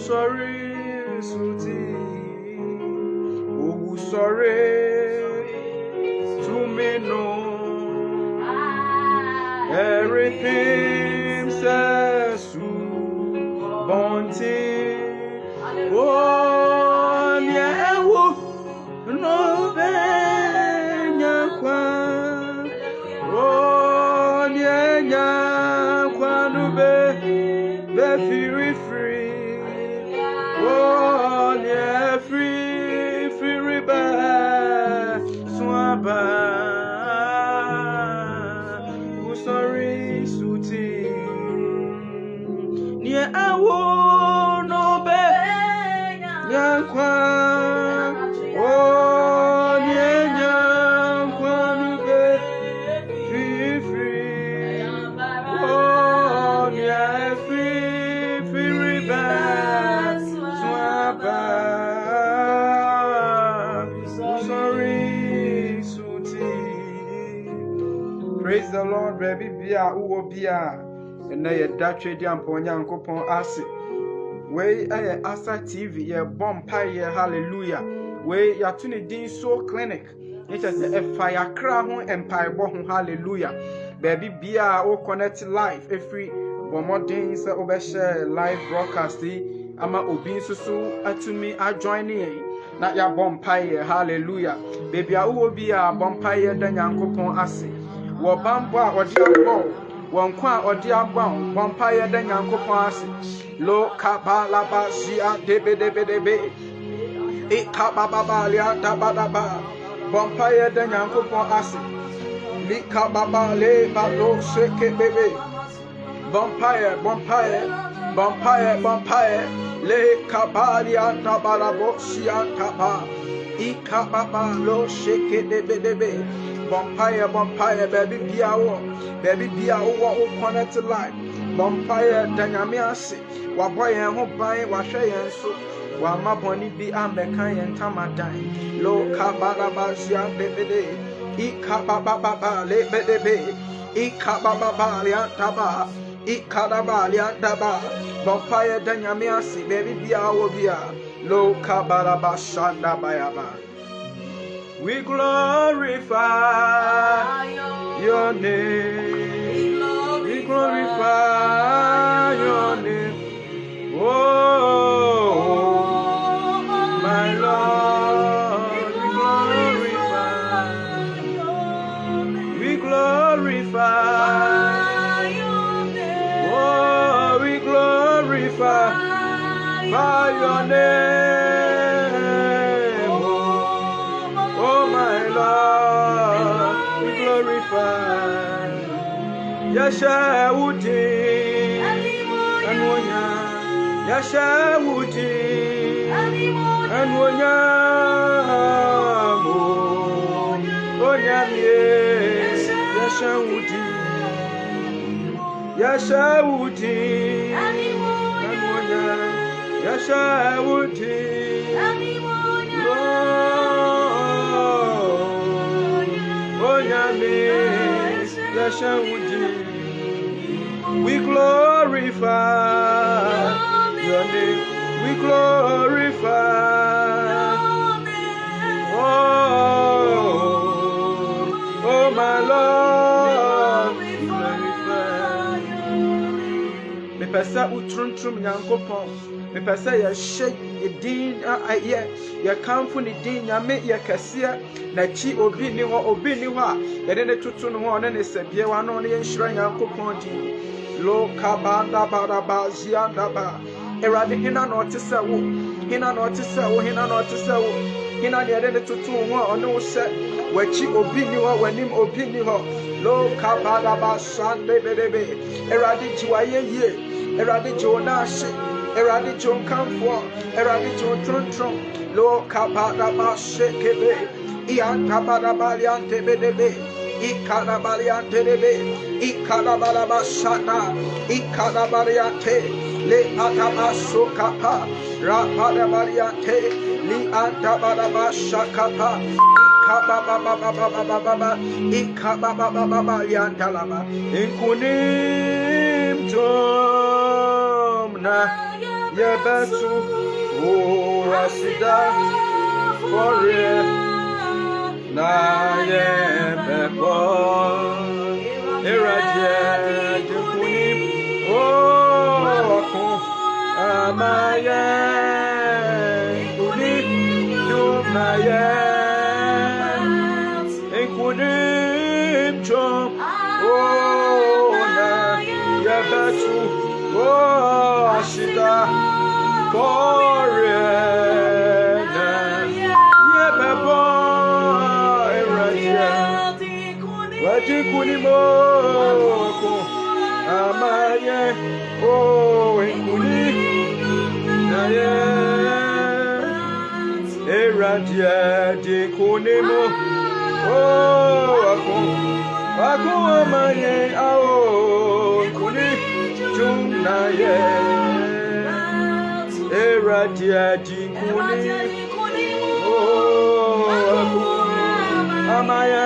sorry, Suti. Oh, sorry to me, no. Everything says to Bonte. Oh, yeah, no, oh, yeah, free. Oh, yeah, free, riba, swaba. Oh, sorry, Suti. Yeah, I won't no be, yankwa. Oh, yeah, free. Oh, yeah, free, riba, swaba. Oh, sorry, Suti. Praise the Lord, baby. Bia, uwo bia. And now you're that trade and ponya and acid. Way Asa TV, ye bompa ye hallelujah. Way ya tuni din so clinic. It is a fire crown empire bohun hallelujah. Baby bia o connect live every one more days over share live broadcasting. Ama obin susu atumi a joining. Na ya bompa ye hallelujah. Baby a uwo bia bompa ye dan yankopon ase. Wo bambo a odi abo. Won kwa odi abon bompa ye dan yankopon ase. Lo kabalaba zia debe e kababa lia tababa bompa ye dan yankopon ase. Li kababa le balo sheke bebe bompa ye le kabalia tabalabo sia taba e kababa lo sheke debe Bompire, baby biawo o connect life. Bompire danyamiasi, waboye ho ban wahwe yen so. Wa maboni bi ameka yen tamadan. Lo kababa zia debede. I kababa le bedebe. I kababa ya taba. I kababa ya taba. Bompire danyamiasi, baby biawo bia. Lo kababa shanda bayaba. We glorify your name. We glorify your name. Oh, my Lord, we glorify your name. Oh, we glorify your name. Yasha wuti anwonya Yasha wuti anwonya mo onyamie Yasha wuti anwonya Yasha wuti onyamie Yasha wuti. We glorify your name. We glorify your name. Oh my Lord, we glorify your name. Me pesa utruntrum yankopon. Me pesa ya shake edin aye ya kamfu ni din nyame ya kasia na chi obi ni ho a yede ne tutu no ho ne sebie wa no ne yenhira yankopon din. Lo kabanda baraba zianda ba erade hina no tesewo hina no tesewo hina ne de tutu ho ono se wachi obi ni ho wanim obi ni ho lo kabanda ba sande bebe erade jiwaye ye erade jona she erade jon kamfo erade jon tron lo kabanda ba shekebe ianta baraba liante bebe Ikanabariante debe, Ikanabarabashana, Ikanabariante, Le Atabasukapa, Rapadabariante, Li Antabarabashakapa, Ikababababababa, Yantalaba, Inkunim Tomna, Yebetu, oh, Asida, for it. Na Yebebo, Eradia, Jukuni, oh, Amaya, Kuni, Jumaya, Ekuni, Jum, oh, Na Yebetu, oh, Asida, for it. Yebebo. Wajikunimo, Amaye, oh, Enkuni, Naye, Eradia, Jikunimo, oh, Aku, Amaye, oh, Enkuni, Jum, Naye, Eradia, Jikuni, oh, Amaye.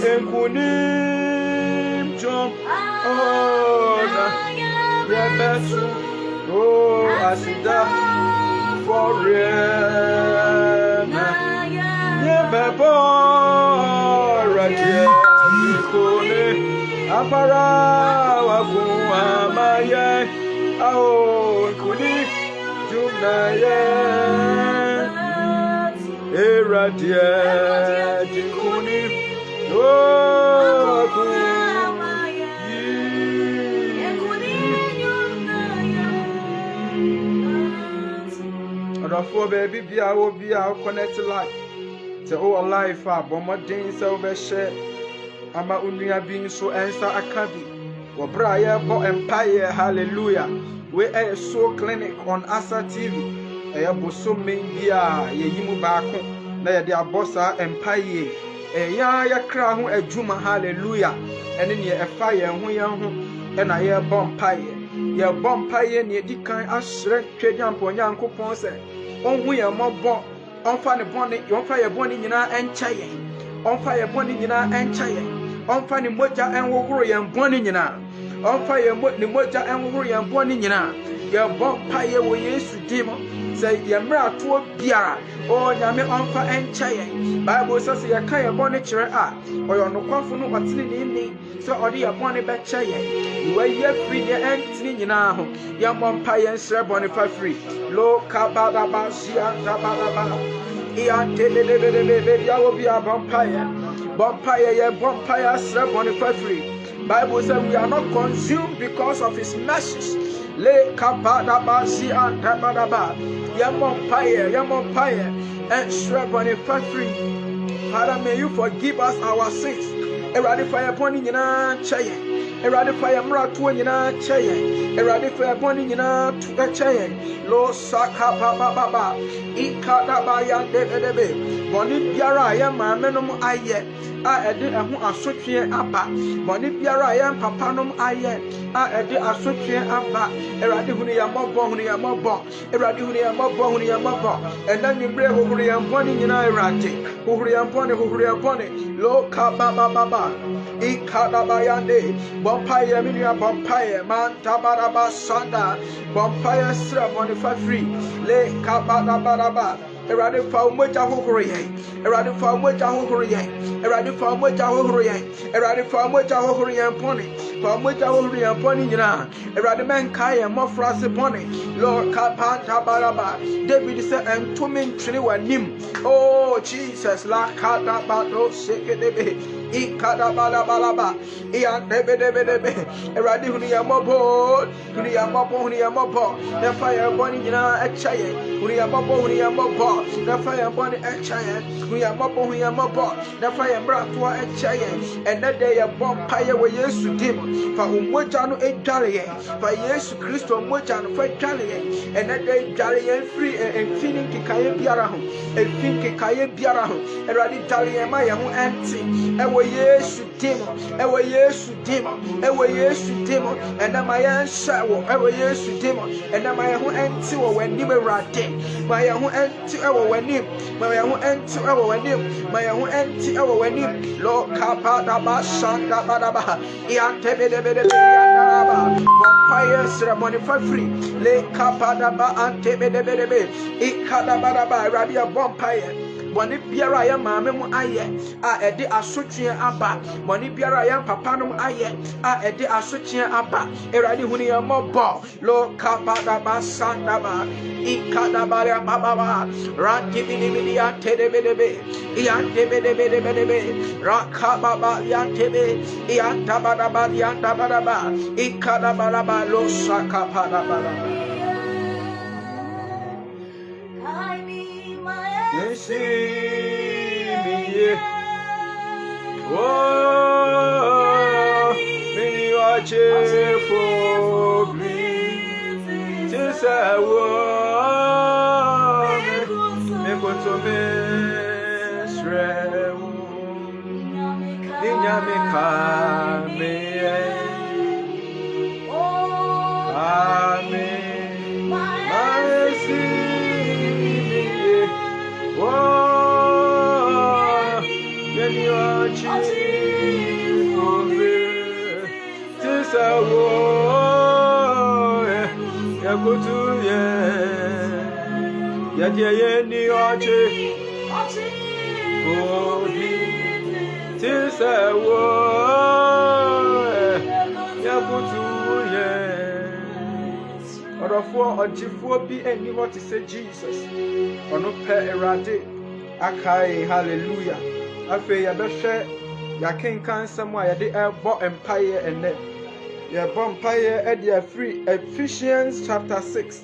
Enkunim jump, oh, Yebetu, oh, Asida, for Yebebo, Radia, Nikone, Apara, Waku, Amaye, oh, Enkuni, Junaye, Eradia, Nikone. For baby, be our connected life. To all life, Bomardin, so share. Ama unia being so answer a cabby. Or Briar Bo Empire, hallelujah. We are so clinic on Asa TV. I have so many beer, ye yimu bako. Na dia bossa Empire. Ya kra ho adwuma hallelujah ene ne efa ye ho ena ye bompaye ne di kan asre twediampo nyankopon se onhu ye mobo onfa ne bone onfa ye bone nyina encha ye onfa ye bone nyina encha ye onfa ne moja enwohoro ye bone nyina onfa ye ne moja enwohoro ye bone nyina ye bompaye wo Yesu dimo say ye mra to biara o nyame onfa encha ye Bible says ye kan ye bone kire a oyo no kwafo no otene ni so ode ye bone be che ye we ye free ye entini nyina ho ye mompa ye nsre bone fa free lo kabada basia tabada iya telelebelebe ya wo bia bompa ye bompa ye sre bone fa free Bible says we are not consumed because of his mercies le kabada basia tabada ye mompa ye and sre bone fa free. Father, may you forgive us our sins. Eradi fire poni nyina cheye. Eradi fire mratu nyina cheye. Eradi fire poni nyina tu cheye. Lo saka baba. Ikada ba ya debedebe. Boni biara ya mamenom aye. A ede ehu asotwe aba. Boni biara ya papa nom aye. A ede asotwe aba. Eradi hunu ya mobo. Eradi hunu ya mobo. Enda nibre hunu ya boni nyina eradi. Hunu ya boni. Lo ka baba. Ikada ba yande. Bompaye minia bompaye. Man tabaraba sanda. Bompaye sra boni fa free. Le ka baba. Eradi fa umoja hohoro ye. Eradi fa umoja hohoro ye. Eradi fa umoja hohoro ye. Eradi fa umoja hohoro ye poni. Fa umoja hohoro ye poni nyina. Eradi men kaye mo frase poni. Lord kapanta baraba. David said entomin twini wanim. Oh Jesus la kada bato sekedebe. Ikada balaba. Iya debe. Eradi huni ya mobo. Huni ya mobo. The fire poni nyina echaye. Huni ya mobo. The fire burn a giant, we are mopo, the fire brought to a giant, and that day a bonfire were yes to dim, for Mojano a Dalian, for yes Christo Mojano for Dalian, and that day Dalian free and feeling Kikaye Biaraho, and think Kikaye Biaraho, and Radi Dalian Maya who empty, and ewo Yesu dimo, ewo Yesu dimo, ewo Yesu dimo, ena maya nsha wo, ewo Yesu dimo, ena maya ho enti wo wani Awurade, maya ho enti ewo wani, maya ho enti ewo wani, maya ho enti ewo wani, lo kapa da ba shanda ba da ba, iante be de ya ba, fire ceremony for free, le kapa da ba ante be de ikada ba da ba, radio bonfire. Boni biara ya maame mu aye a ede asotwe aba boni biara ya papa no aye a ede asotwe aba erade huni ya mobo lo kabada basanda ba ikada bara baba ranti bini ya tedebedebe ya tebedebedebe rakababa ya tebe ya tabada ba ya tabada ba ikada bara ba lo sakapa bara see me, oh, me watch it for me. Just I want me go to me, Ninyame kame, Ojifo bi eni what is say Jesus ono pe erade akai hallelujah afi ya behwe ya kenkan samwa ya de ebo empire ene ya bo empire e de free Ephesians chapter 6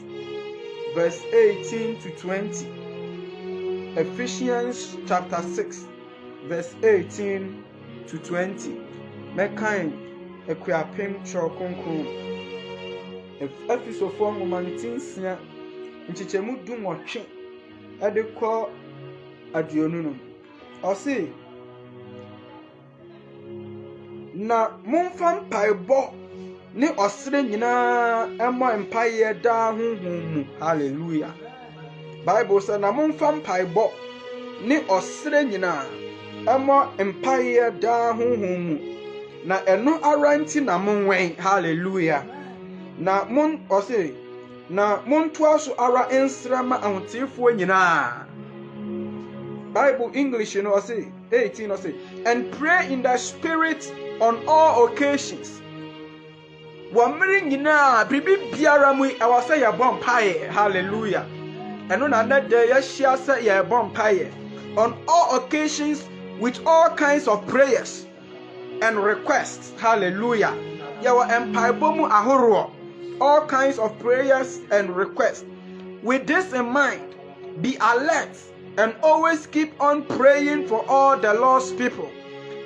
verse 18 to 20 Ephesians chapter 6 verse 18 to 20 mekan ekuapem chokonkon Efisofo ngomantinsia nchichemu dumotwe ade kɔ aduonu no ɔse na momfa mpaebɔ ne ɔsere nyinaa ɛmɔ mpaeɛ daa honhom mu hallelujah Bible sɛ na momfa mpaebɔ ne ɔsere nyinaa ɛmɔ mpaeɛ daa honhom mu na ɛno ara nti na monwɛn hallelujah na mon ose na montoa so ara ensrama ahotefoɔ nyinaa Bible English no ose 18 ose and pray in the spirit on all occasions wamri nyinaa bibi biara mu awase ya bompae hallelujah eno na na de ya hia se ya bompae on all occasions with all kinds of prayers and requests hallelujah yawa empire bomu ahoro all kinds of prayers and requests. With this in mind, be alert and always keep on praying for all the lost people.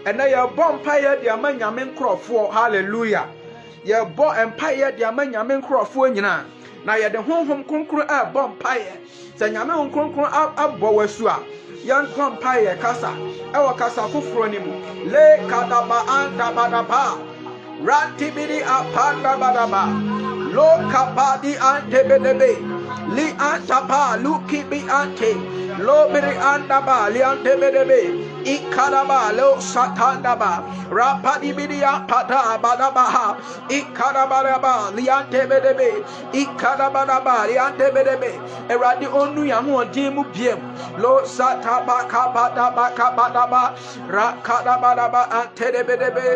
And now your empire, the Amanyamin Crawford, hallelujah. Your bo empire, the Amanyamin Crawford, now you're the home conqueror, bompire. Sanyaman conqueror up Bowesua. Young vampire Casa, our Casa Fufronimu, Le Kadaba and Dabadaba, Rantibidi Apanda Badaba. Lo kapadi ante bedebe li antapa luki bi ante lo biri andaba li ante bedebe ikaraba lo satandaba rapadi bidia pada badaba ikaraba li ante bedebe ikaraba li ante bedebe eradi onu ya ho dimu biem lo sataba kabadaba rakadaba ante bedebe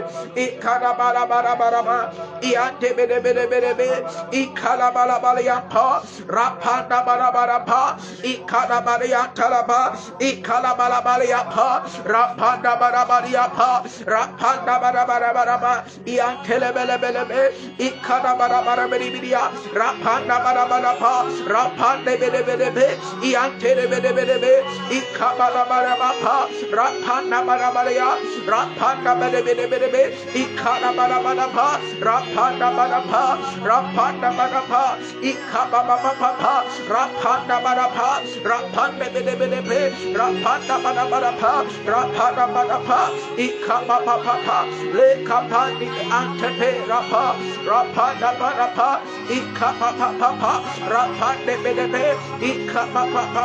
ikaraba iante bedebe ikalabalabalia pa rapanda barabara ikalabalia talaba ikalabalabalia pa rapanda barabalia pa rapanda barabara iantelebelebelebe ikalabarabarabidia rapanda barabara pa rapande belebelebe iantelebelebelebe ikabalabaraba pa rapanda barabalia rapanda belebelebe ikalabarabara pa rapanda barapa rapanda barapa ikababa papa rapanda barapa rapanda bedebedebe rapanda barapa rapada badapa, ikapa papa, le kapa di antepe rapa, rapada badapa, ikapa papa, rapade bedebe, ikapa papa,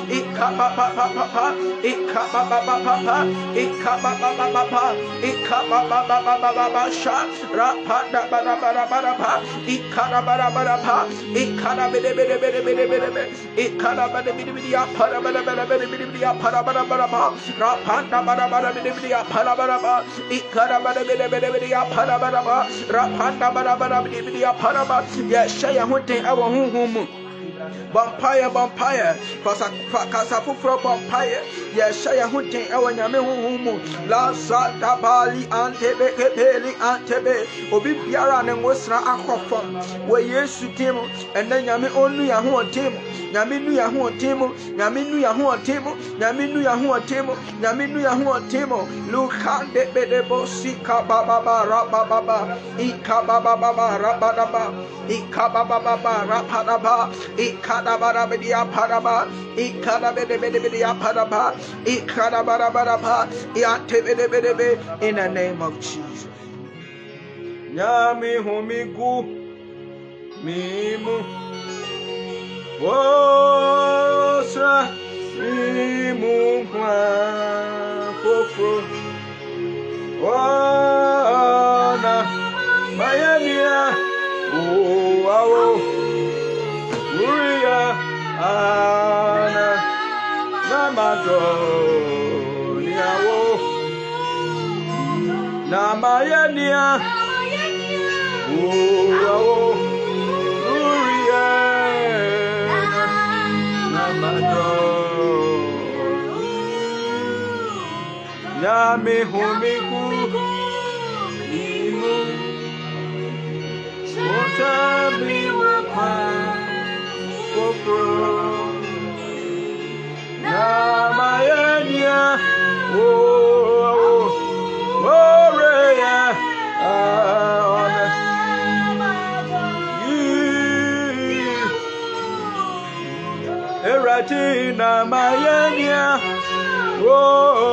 ikapa papa, ikapa papa, ikapa papa, ikapa papa, sha, rapada badapa, ikara badapa, ikara bedebe, ikara bedebe, para para rapanda bara bidia para ikara para rapanda bara bidia para ya shaya hunte awo hunhum vampire kasa fufro vampire ya shaya hunte awo nyame hunhum la sata bali antebe kepeli antebe obi biara ne ngosra akofom we yesu timo ene nyame onu ya ho timo nyame nu ya ho timo nyame nu ya ho timo nyame nu ya ho timo nyame nu ya ho timo lukande bedebo sika baba rababa ikababa rababa ikababa rapadaba ikadabara bedia padaba ikadabedia padaba ikadabara iatebedebe in the name of Jesus. Nyame homigu mimu Wosa mimu kwa fofo Wana mayania Uwawo Uria Ana Namado Niawo Namayania Uwawo Uria Nyame homiku imu Wotami wakwa Fofro Namayania Oreya Ona Erati Namayania Gloria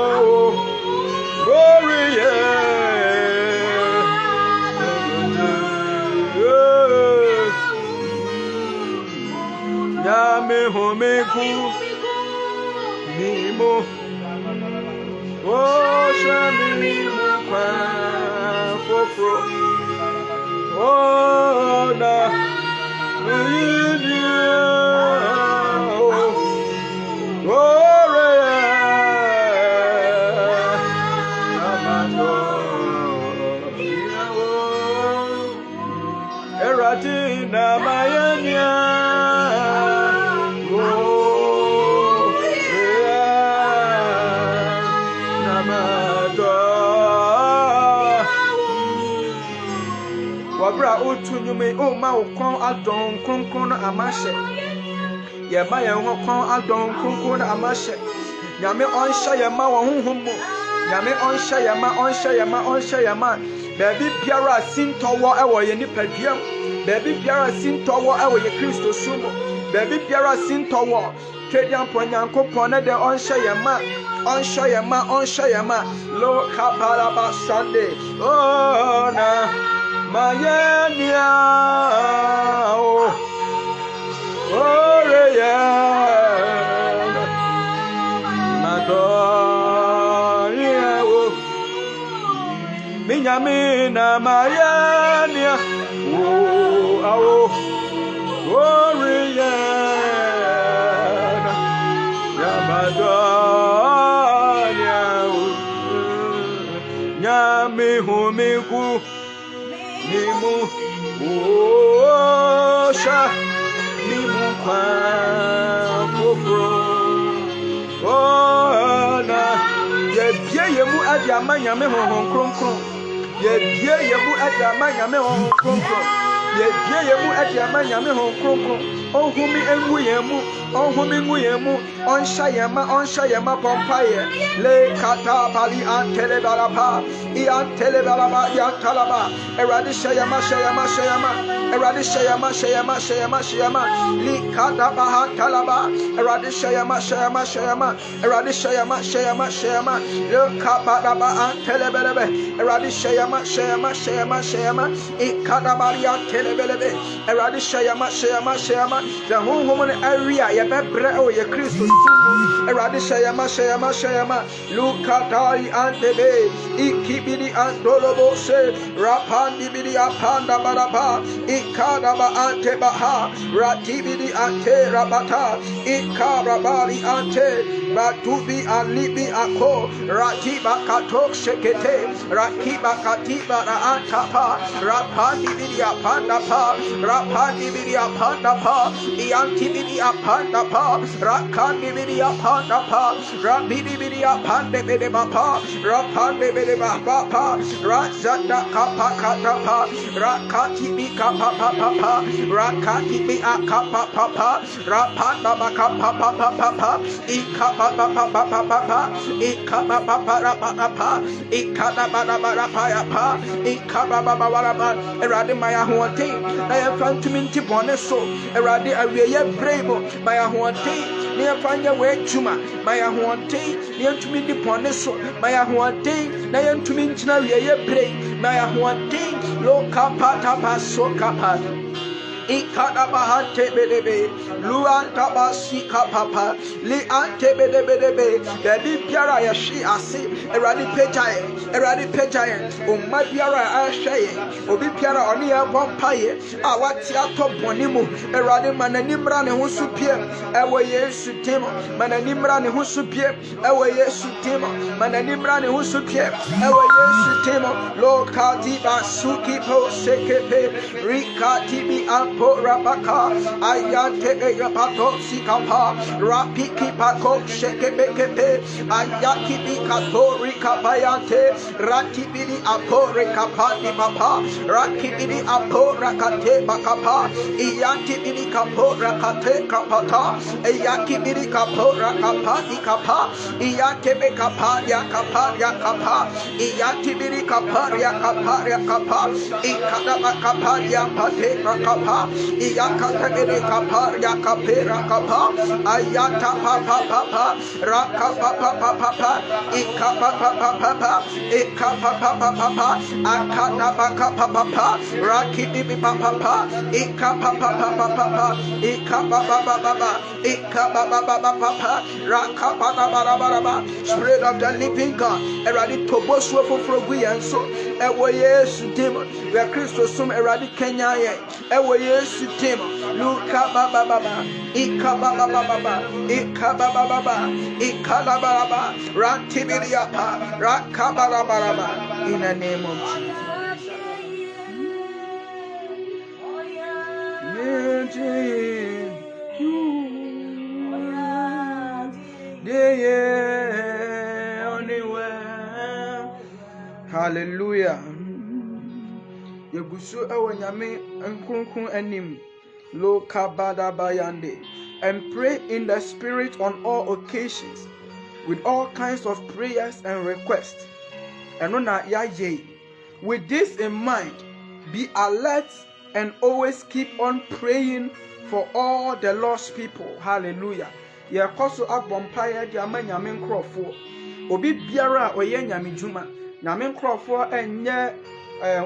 Nyame homeku Nimo Shami kwa Fofro Na Eratina Mayania Wabra utunyume o ma okon adon kronkron na amashe ye ma ye ho kon adon kronkron na amashe nyame onsha ye ma wo honhom mu nyame onsha ye ma baby biara sintowo ewo ye nipaduam baby biara sintowo ewo ye Kristo sumo baby biara sintowo twedian ponyankopon na de onsha ye ma lo kapala ba Sunday oh na Mayania Oreya Madoria Minyamina Mayania Oreya Madoria Nyame homiku Nimu Osha Nimu kwa Fofro Ona Yebie yemu adi amanyame honhon kronkron Yebie yemu adi amanyame honhon kronkron Yebie yemu adi amanyame honhon kronkron on whom and Williamu, on whom in Williamu, on Shayama, Pompire, Le Kata Bali and Telebalapa, Ian Telebalaba, Yantalaba, Eradishayama, Eradishayama, Li Kata Baha Talaba, Eradishayama, Eradishayama, Le Kapadaba and Telebelebe, Eradishayama, Ikadabaria Telebelebe, Eradishayama, the home woman area, Yabebre, or your Christus, Eradishayama, Lukatari and Debe, Ikibidi and Dolobo, Rapandi Bidi Apanda Baraba, Ikadaba Ante Baha, Ratibidi Ante Rabata, Ikarabali Ante, Ratubi and Libi Ako, Ratiba Kato Shekete, Rakiba Katiba Antapa, Rapandi Bidi Apanda Pa, Rapandi Bidi Apanda Pa, Ianti Bidi Apanda Pa, Rakandi Bidi Apanda Pa, Rabidi Bidi Apande Bidi Bapa, Rapande Bidi Bapa, Razata Kapa Katapa, Rakati Bika Papa, Rakati Bika Papa, Rapanda Baka Papa, Ikapa Papa, Ikapa Papa, Ikada Barapa, Ikaba Baba, Eradi Maya Huante, I have found to minty boneso, Eradi Aria Bravo, Maya Huante, near find your way Chuma, Maya Huante, near to minty boneso, Maya Huante, near to minty Aria Bray, Maya Huante, Lo Kapata Paso Kapa. Ikadabahante bedebe, Luanta basika papa, Li ante bedebe, Debi Piara Yashi Asi, Eradi Pejaye, Uma Piara Ashaye, Obi Piara Onia Vampaye, Awatia Top Bonimu, Eradi Mananimran Husupia, Ewaye Sutimo, Mananimran Husupia, Ewaye Sutimo, Mananimran Husupia, Ewaye Sutimo, Lo Katiba Suki Po Sekepe, Rikatibi Rabaka, Ayate Yapato Sikapa, Rapiki Pato Shekebekepe, Ayaki Bikato Rikabayante, Ratibidi Apo Rekapani Papa, Rakibidi Apo Rakate Bakapa, Iyantibidi Kapo Rakate Kapata, Ayakibidi Kapo Rakapani Kapa, Iyantebe Kapa Yakapa, Iyantibidi Kapa Yakapa, Ikadaba Kapa Yapate Rakapa. Iyakata bere kapa yakapera kapa ayata papa rakapa papa ikapa papa akata bakapa papa rakidi papa ikapa papa rakapa baraba. Spirit of the living God, eradi tobosu fofrogu yanso ewo Yesu demon we Christo sum eradi Kenya ye ewo Yesu demon luka baba ikababa rantibiliapa rakabaraba in the name of Jesus. Hallelujah. Yegusu ewe nyame nkronkron anim lo kabada bayande, and pray in the spirit on all occasions with all kinds of prayers and requests. With this in mind, be alert and always keep on praying for all the lost people. Hallelujah. Yekoso abompaya di ama nyame nkrofo obi biara oye nyame djuma nyame nkrofo enye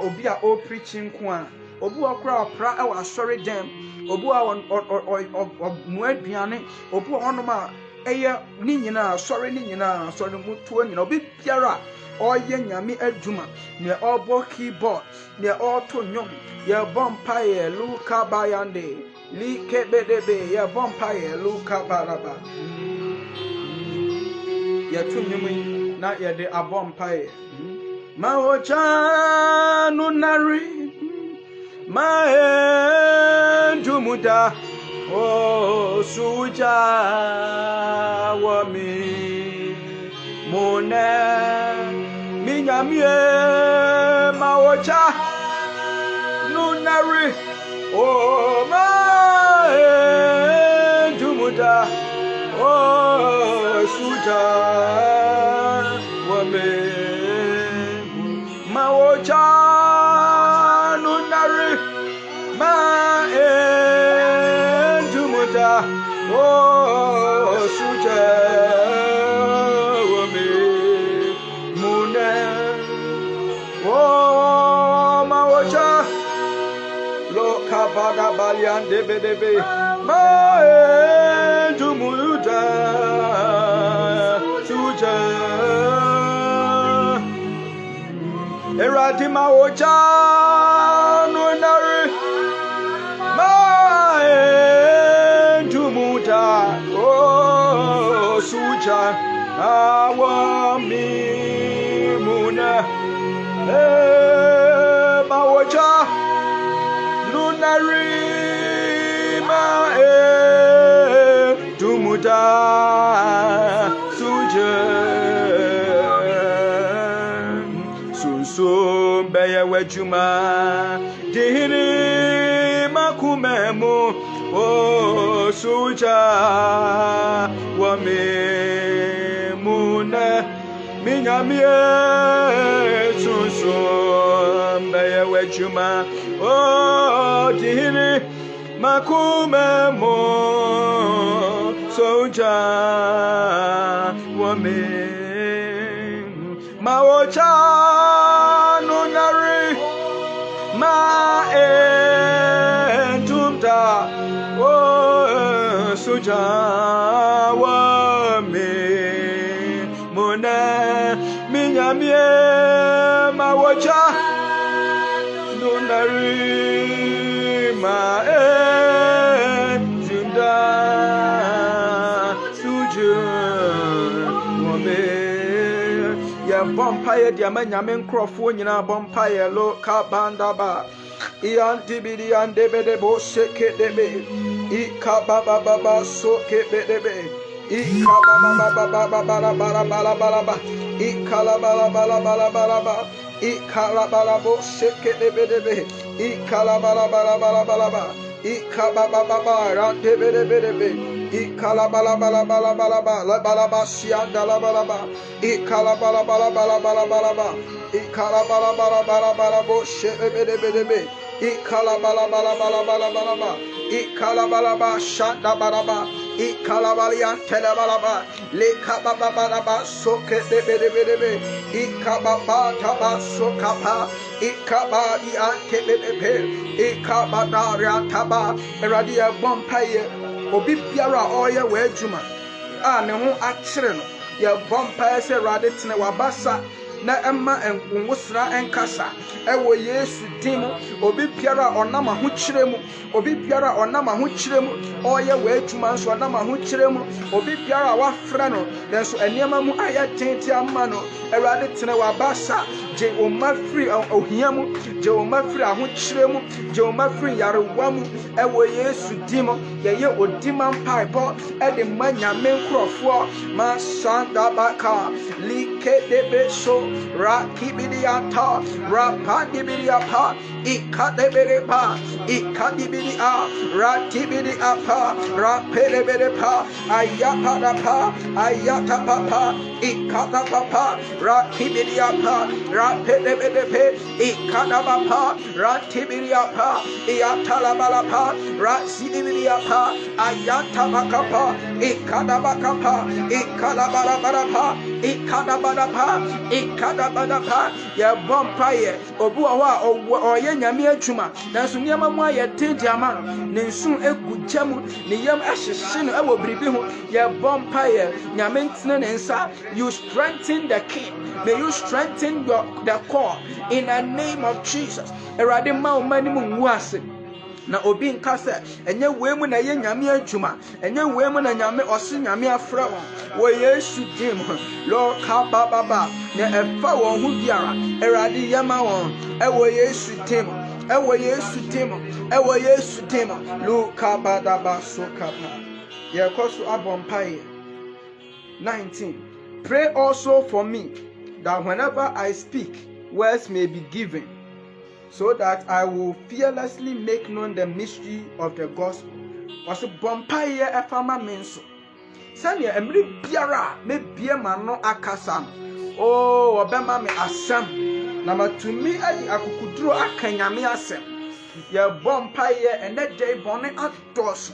obi a o preaching ko a obi okra opra e wa sorry dem obi a mu aduane obi onoma eye ni nyina sorry mutuo nyina obi biara oye nyame adwuma ne obo keyboard ne auto nyom ye bompaye luka bayande likebedebe ye bompaye luka baraba ye tunyum na ye de abompaye maocha nunari maendumuda o suja wami mone minyamie maocha nunari o maendumuda muda, oh suja wame mawocha nunari ma endumuda, oh suja wame mune, oh mawocha kabada balian debe ma dumuda suja eradi ma oja no nare ma dumuda oh suja awami muna ma oja Narima dumuda suje sunsum beye wejuma dihini makumemo o suja wamemuna minyamie sunsum beye wejuma oh dihini makumemo soja wame maocha nunari ma entumda oh soja wame mona minyamie maocha Narima Junda Suju Wame Ya Vampire Diamanyam Crawford Yina Vampire Lo Kabandaba Ian Dibidi and Debedebo Shake Debe Ikababa Soke Bedebe Ikababa Ikalabala Ikalabalabo shake debe Ikalabala Ikababa rantebedebe Ikalabala siandalabalaba Ikalabala Ikalabala shebedebe Ikalabala Ikalabala shandabalaba Ikalabalian telebalaba Lekababa soke debe Ikababa taba sokapa Ikabadi antebebe Ikabada taba Eradia Vampire Obi biara oye wejuma a ne ho akyere no ye vampire se rade tene wabasa na emma enwosra enkasa ewo Yesu dim obi biara onam ahokyere mu obi biara onam ahokyere mu oye wejuma nso onam ahokyere mu obi biara wafra no yenso eniema mu aya tenti amma no erade tene wabasa je o mafri ohia mu je o mafri ahokyere mu je o mafri yarewa mu ewo Yesu dim ye odima mpaibo e de manyame nkrofo ma sanda baka like debe so Rakibidiata, Rapandibidiapa, Ikadebedepa, Ikadibidia, Ratibidiapa, Rapedebedepa, Ayapadapa, Ayatapapa, Ikadapapa, Rakibidiapa, Rapedebedepe, Ikadabapa, Ratibidiapa, Iatalabalapa, Rasidibidiapa, Ayatabakapa, Ikadabakapa, Ikadabarabapa, Ikadabadapa, Ikadabadapa, ya vampire, Obuawa, or Yanyami Chuma, Nansu Yamama, ya Tinjaman, Ninsun Egujamu, Niyam Ashin, I will be ya vampire, Yamintan and Sa, you strengthen the king, may you strengthen the core in the name of Jesus. Eradima Manimum Wasi. Na obi nkase enye wemu na ye nyame adwuma enye wemu na nyame ose nyame afra wo Yesu dim Lord ka baba na efa won hu biara erade yama won ewo Yesu dim ewo Yesu dim ewo Yesu dim Luka badaba sokapa ye koso abompai 19. Pray also for me that whenever I speak words may be given, so that I will fearlessly make known the mystery of the gospel, was a bompaye a farmer menso. Sanya emri biara me bie ma no akasa no. Oh, obema me asem. Na matumi adi akukuduro akanyame asem. Ye bompaye and that day bone ados.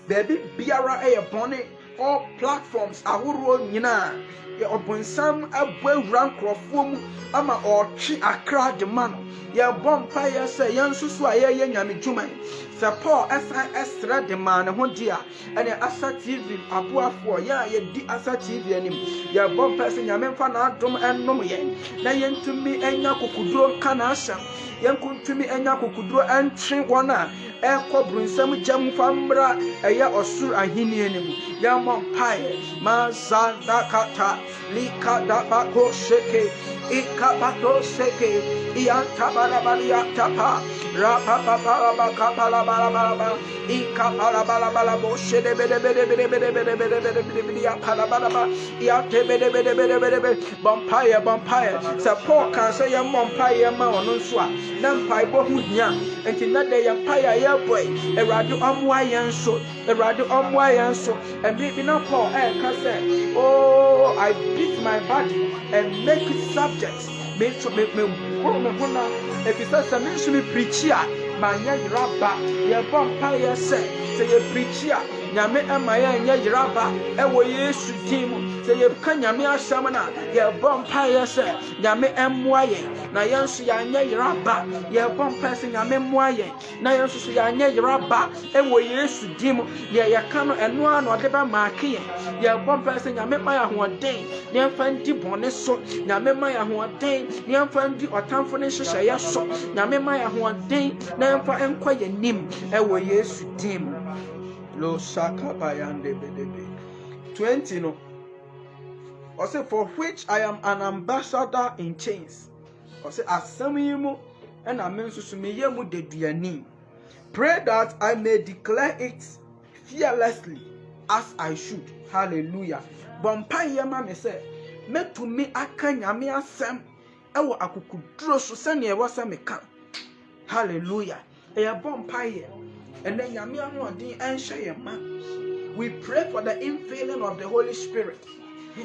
Baby biara e bone all platforms ahoro nyina. Ye obonsam abwe rankrofo mu ama otwe akra de ma no. Ye bompaye se yansusu aye nyame dwuman. Paul esra de man ho dia ene Asa TV aboafo ya ye di Asa TV anim ya bom person nyame mfa na adom ennom ye na yentumi enya kokuduro kana asam yenkuntumi enya kokuduro entwe wona ekobronsam jam famra eye osur ahini anim ya mompae mazanda kata likada bako sheke ikabato sheke iyantabala balia tapa rapa papa kapala bala ikapala bala boshe de bede ya pala bala ya te bede vampire support can say ya vampire ma onu so a na mpai bo hu hia enti na de ya vampire ya boy erade omwa yen so and be na Paul can say oh I beat my body and make it subject me if you say me preacher manya yiraba ye vampire say ye preacher nyame amaya nya yiraba ewo Yesu dim say ye ka nyame asam na ye vampire say nyame emmoaye na yensu ya nya yiraba ye vampire say nyame emmoaye na yensu ya nya yiraba ewo Yesu dim ye ka no eno ano de ba maake ye vampire say nyame ma ya hoden ne mfa ndi bone so nyame ma ya hoden ne mfa ndi otamfo ne hyehyɛ ye so nyame ma ya hoden na mfa enkwa ye nim ewo Yesu dim lo shaka bayande bedebe 20 no or say for which I am an ambassador in chains or say asam yimu and amensusu meyemu deduani pray that I may declare it fearlessly as I should. Hallelujah. Bompa yema me say metumi aka nyame asem ewo akukuduro so sene e wasa meka. Hallelujah. Eya bompa ye and then nyame anodin enhye yema. We pray for the infilling of the Holy Spirit.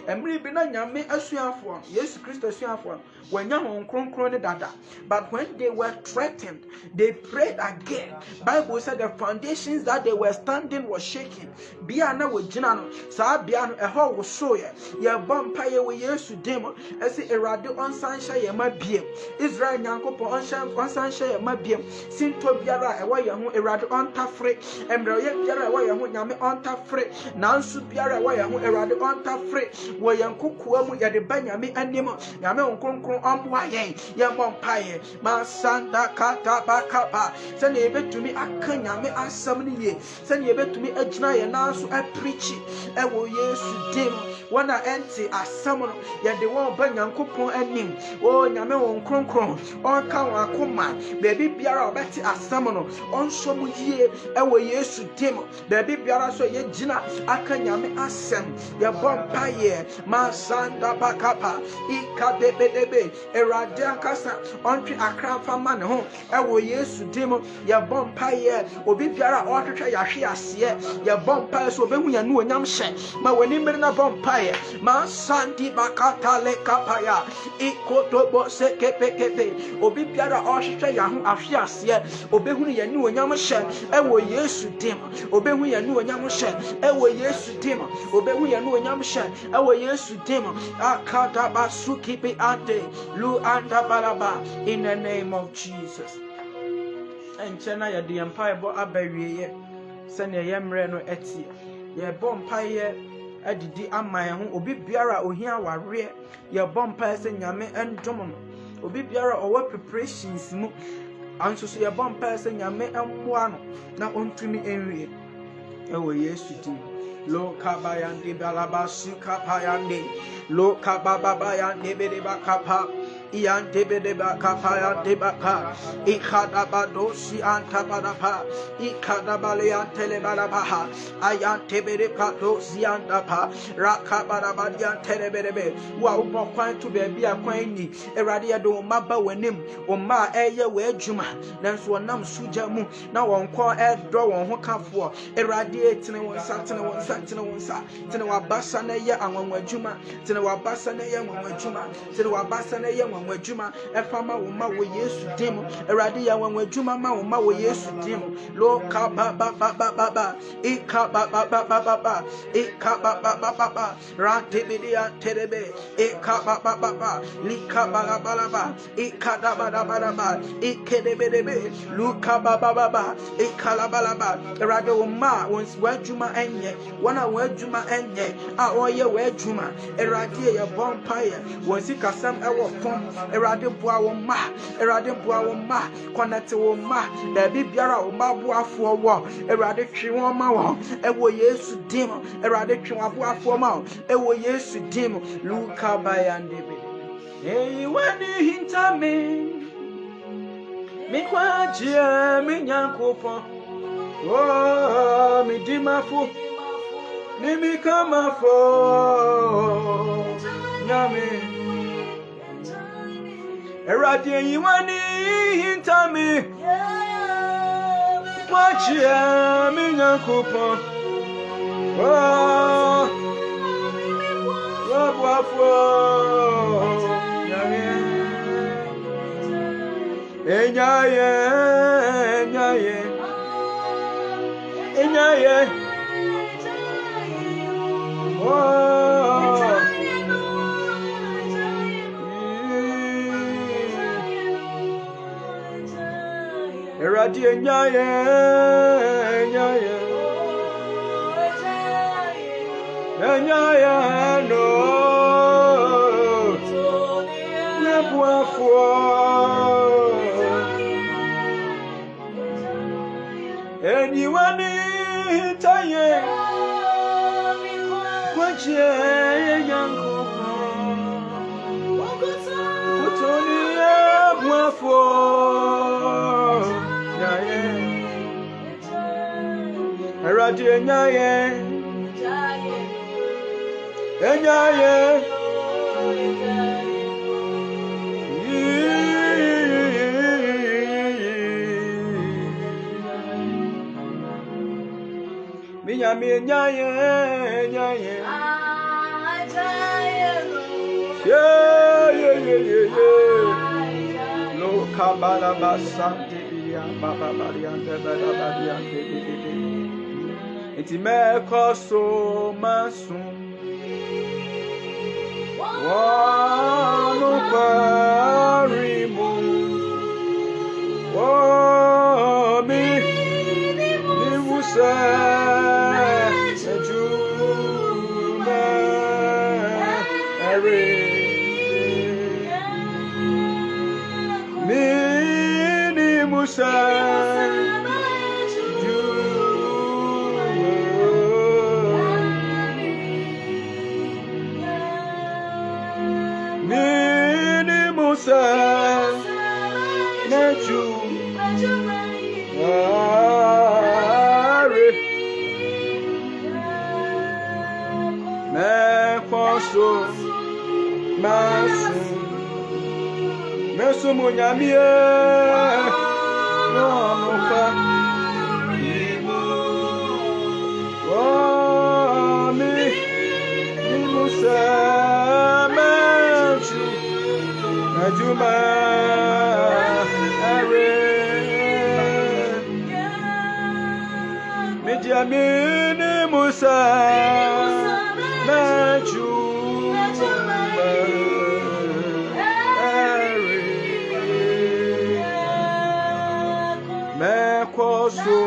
Emri bi na nyame asuafo Yesu Kristo asuafo wanya hon kronkron ne dada, but when they were threatened they prayed again. Bible said the foundations that they were standing was shaking. Bia na wogina no saa bia no eho wo so ye bompa ye we Yesu demo ese erade onsansha ye mabiem Israel nyankopon onsansha ye mabiem sinto biara ewo ye ho erade ontafre emre ye biara ewo ye ho nyame ontafre nansu biara ewo ye ho erade ontafre wo yankokua mu yade banyame anim nyame onkonkron omwa yen ye bompa ye masanda kata bakapa se ne betumi aka nyame asam ne ye se ne betumi agina ye nanso a preach ewo Yesu dim wana enti asam no yade won ba nyankopon anim o nyame onkonkron onka won akoma bebi biara obeti asam no onso mu yie ewo Yesu dim bebi biara so ye gina aka nyame asam ye bompa ye masanda bakapa ikadebedebe erade akasa ontwe akra fama ne ho ewo Yesu dim ye bompa ye obi biara otwetwe yahwe ase ye bompa so obehu ya nu onyam hye ma wani mmere na bompa ye masandi bakata le kapaya ikotobo sekepekepe obi biara otwetwe ya ho ahwe ase obehu ya nu onyam hye ewo Yesu dim obehu ya nu onyam hye ewo Yesu dim obehu ya nu onyam hye ewo Yesu dim akata basuki be ante lu anda balaba in the name of Jesus. And chena ya di empire bo abawie ye sene ye mre no etie ye bompa ye adidi amaye ho obi biara ohia ware ye bompa se nyame endom no obi biara owa preparations mu anso so ye bompa se nyame emmoa no na ontumi enwie ewo Yesu di lo kabayande balaba su kapayande lo kababa yande bele bakapa Iantebedeba kapaya debaka. Ikadabadosi antabadapa. Ikadabaleantelebaha. Ayantebedeka dosi antapa. Rakabadabadiantelebedebe. Wa ubokwan to baby a kwani. Eradia do maba wanim. Oma eye we juma. Nanso nam suja mu. Na wonko edo won ho kafo. Eradia tene won satene won satene won sa. Tene wa basa na ye anwanwa juma. Tene wa basa na ye anwanwa juma. Tene wa basa na ye anwanwa juma. Efama wo ma wo Yesu dim. Eradia anwanwa juma ma wo ma wo Yesu dim. Lo ka ba ba ba ba ba ba. Ika ba ba ba ba ba ba. Ika ba ba ba ba ba. Rantibidia terebe. Ika ba ba ba ba. Lika ba la ba la ba. Ika da ba da ba da ba. Ikedebedebe. Luka ba ba ba ba. Ika la ba la ba. Erade wo ma wons wajuma enye. Wana wajuma enye. A oye wajuma. Erade ye bonfire. Wonsi kasam ewo fom. Erade bua wo ma. Erade bua wo ma. Connect wo ma. Da bi biara wo ma bua fo wo. Erade twi wo ma wo. Ewo Yesu dim. Erade twi wo bua fo ma wo. Ewo Yesu dim. Luka ba yandebe. Hey wani hinta me. Mi kwa jia mi nyankopon. Oh mi dimafu. Ni mi kama fo. Nyame. Erade yi wani hinta me. Kwa jia mi nyankopon. Oh wafo. Enyaye, enyaye, enyaye. Oh, Eradi enyaye, enyaye, enyaye no. Nebuafo. Anyone taye kwache yanko kutoni abwafo yaye Eradi enyaye enyaye Minyami nyaye nyaye yeah lo kabala basante ya baba bariante baba bariante eti me koso masun wa no parimu oh mi musa Musa Mini Musa Neju Me Kwaso Masu Mesu Munyamie Nonufa Imu Wami Imusa Meju Najuma Are Mediamini Musa Meju Mekoso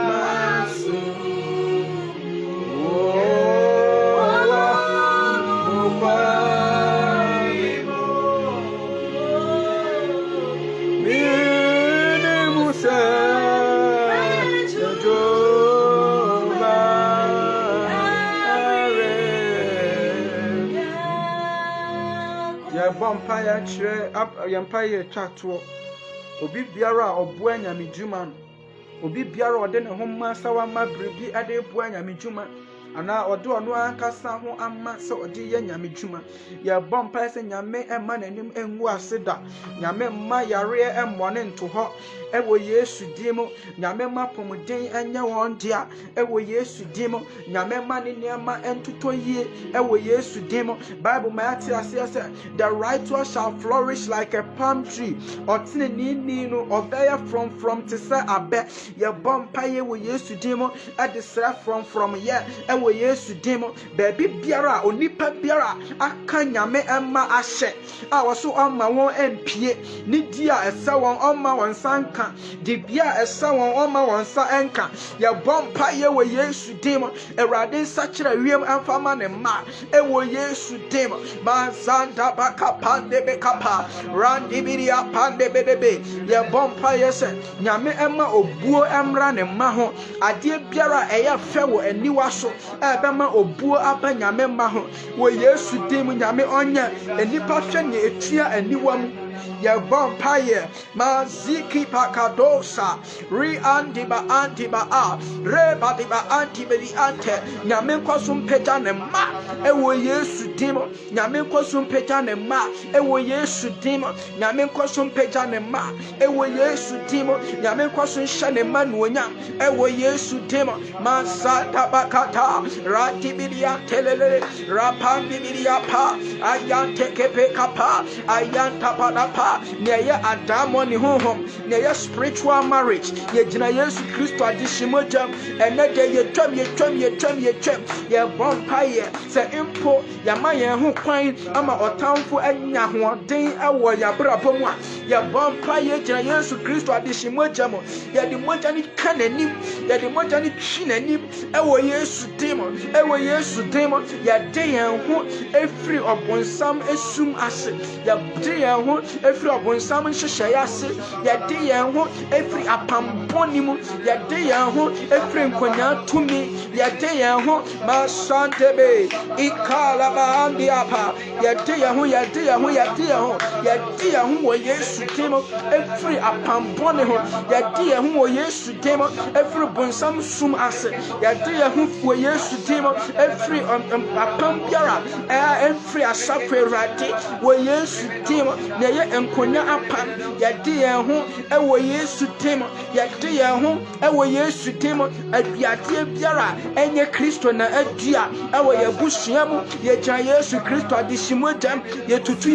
masu Mini Musa Joma Are Bompire Chere up Empire Chato. Obi biara obua nyame dwuma no. Obi biara ode ne ho masa wa ma brebi ade bua nyame dwuma. Ana ode ono ankasa ho amma se ode ye nyame dwuma. Ye bompa se nyame ema nanim engu aseda. Nyame ma yare emmone nto ho. Ewo Yesu dimo nyame ma pomuden enya won dia. Ewo Yesu dimo nyame ma ne niama entoto yie. Ewo Yesu dimo Bible ma ati ase say the righteous shall flourish like a palm tree. Otine ni no obey from to say abe. Ye bompa ye wo Yesu dimo e de sra from ye. Ewo Yesu dimo baby biara onipa biara aka nyame emma ahye a wo so amma won empie ni dia esa won amma won sanka di bia esa won amma won sa enka ye bompa ye wo Yesu dimo erade sachira wiem amfama ne ma e wo Yesu dimo ma santa bakapande bekapa randi biria pande bedebe ye bompa ye se nyame emma obuo emra ne ma ho ade biara eye fe wo aniwa so ebema obuo aba nyame ma ho wo Yesu dim nyame onya enipa hwe ne etua aniwa mu ye vampire maziki pakadosa re andiba a reba diba antibeli ante nyame kwasum peja ne ma ewo Yesu dim nyame kwasum peja ne ma ewo Yesu dim nyame kwasum peja ne ma ewo Yesu dim nyame kwasum hye ne ma no onya ewo Yesu dim masada bakata ratibilia telele rapandibilia pa ayante kepe kapa ayanta padapa neye adamo ni honhom neye spiritual marriage ye gina Yesu Kristo adishimojam enede ye twam ye vampire se impo ya maye ho kwan ama otamfo anya hoden ewo ya brabom a ye vampire gina Yesu Kristo adishimojam ye di moja ni kananim ye di moja ni twinanim ewo Yesu demo ya de yan ho efri obonsam esum ase ya de yan ho efri obonsam hyehyɛ ase ya de yan ho efri apamboni mu ya de yan ho efri nkonya tumi ya de yan ho ma santebe ikala ba andi apa ya de yan ho wo Yesu demo efri apamboni ho ya de yan ho wo Yesu demo efri bonsam sum ase ya de yan ho wo Yesu demo every apambiara every asafwe radi wo Yesu demo na ye enkonya apa ya de yan ho wo Yesu demo ya de yan ho wo Yesu demo aduade biara enye Kristo na adua wo ye busua mu ye gya Yesu Kristo adishimodam ye tutu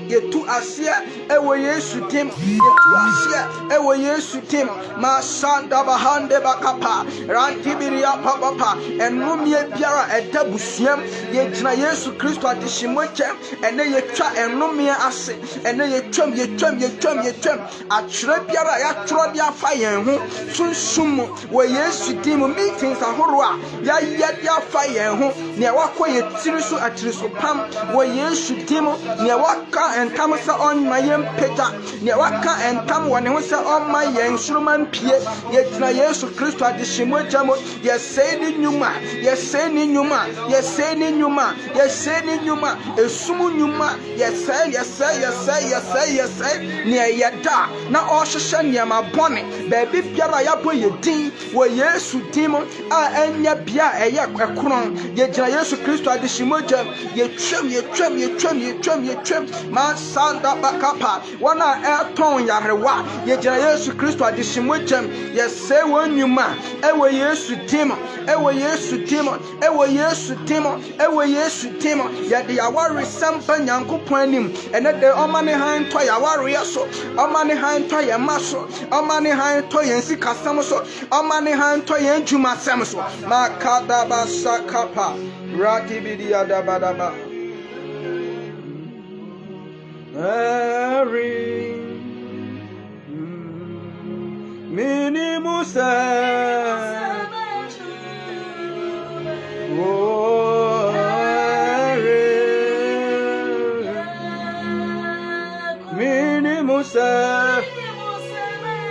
yetu asia ewo Yesu dim yetu asia ewo Yesu dim ma sanda bahande bakapa rantibiria papa enumie biara edabusuam ye gina Yesu Kristo adishimoche ene yetwa enumie ase ene yetwam akyere biara ya tworo bia fa yen ho sunsum wo Yesu dim meetings ahoro a ya dia fa yen ho ne wakoye tiri so atiri so pam wo Yesu dim ne waka entam sa on mayem peta ne waka entam wone ho sa on mayen suruman pie ye tira Yesu Kristo adishimoja mo ye sei ni nyuma esumu nyuma ye sei ne yeda na ohhehye ne ma bone baby biara ya bo ye din wo Yesu dim a enya bia eye ekron ye tira Yesu Kristo adishimoja ye twem ma sanda bakapa wana eton yarewa ye gina Yesu Kristo adishimojam ye se wonyuma ewo Yesu dimo ye de yaware sampa nyankopon anim ene de omane han to yaware so omane han to ye maso omane han to ye sikasam so omane han to ye njuma sam so makada basakapa rakibidi adabadaba Mary Minimusa Oh Minimusa